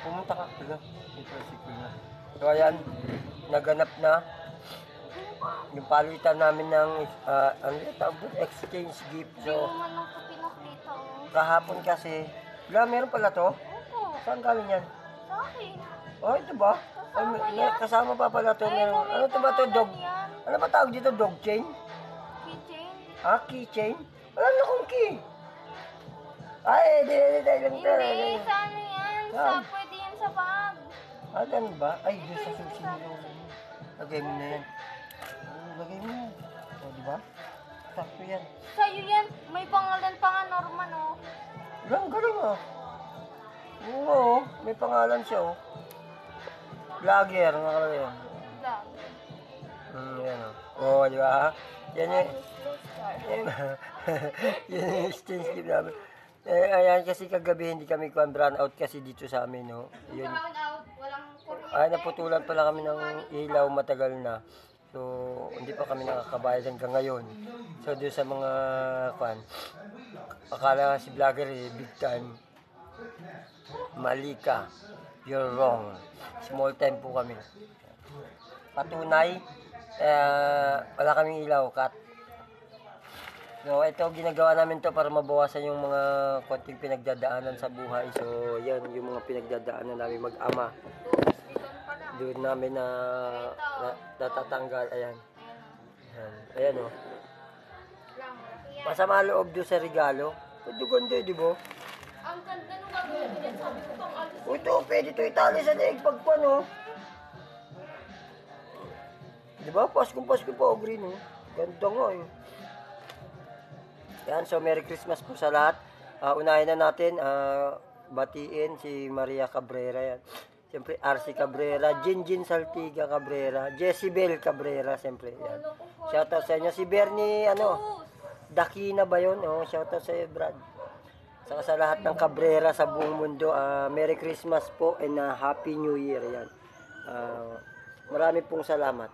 Pumunta ka. Ito. May tricycle na. So ayan, naganap na yung palitan namin ng ano yung tawag doon? Exchange gift. Hindi So, mo man lang ito pinakita, oh. kahapon kasi, meron pala to? Opo, Saan galing yan? sa akin. Oh, ito ba? Kasama Ay, yan. kasama pa pala to. Ay, Meron, may ano to ba to? pangalan Dog? yan. Ano ba tawag dito? Dog chain? Keychain. Ah, keychain? Wala na akong key. Ay, di lang to. Hindi, sa ano yan? Sa, Saan? pwede yan sa bag. Ah, ganun ba? Ay, Diyos sa susi nyo. Lagay mo na yan. Lagay mo yan. O, di ba? Sakto yan. Sa'yo yan, may pangalan pa nga, Norman, oh. Galing ah. Oo, may pangalan siya oh. Vlogger, nakalagay yan. Vlog. Yan oh. Oo, di ba? Yan yung, Star. yan yung exchange gift namin. Ayan kasi kagabi hindi kami brown out kasi dito sa amin no. Yun. Brown out, walang kuryente. Ay, naputulan pala kami ng ilaw matagal na. So, hindi pa kami nakakabayad hanggang ngayon. So, doon sa mga akala si vlogger big time. Mali ka. You're wrong. Small time po kami. Patunay, wala kaming ilaw, cut. So, ito ginagawa namin to para mabawasan yung mga konting pinagdadaanan sa buhay. So, yan yung mga pinagdadaanan namin mag-ama. Doon namin natatanggal. Ayan. Ayan o. Masama loob doon sa regalo. Ganda di ba? Ang ganda nung gagawin ko yan, sabi ko pang alis. Ito, pwede ito itali sa daig pagpan o. Di ba? Paskong pa o green o. Ganda nga eh. Yan, so Merry Christmas po sa lahat. Unahin na natin, batiin si Maria Cabrera yan. Siyempre, RC Cabrera, Jinjin Saltiga Cabrera, Jezebel Cabrera, siyempre yan. Shoutout sa inyo. Si Bernie, Dakina ba yun? Oh, shoutout sa iyo, Brad. Saka sa lahat ng Cabrera sa buong mundo, Merry Christmas po and Happy New Year yan. Marami pong salamat.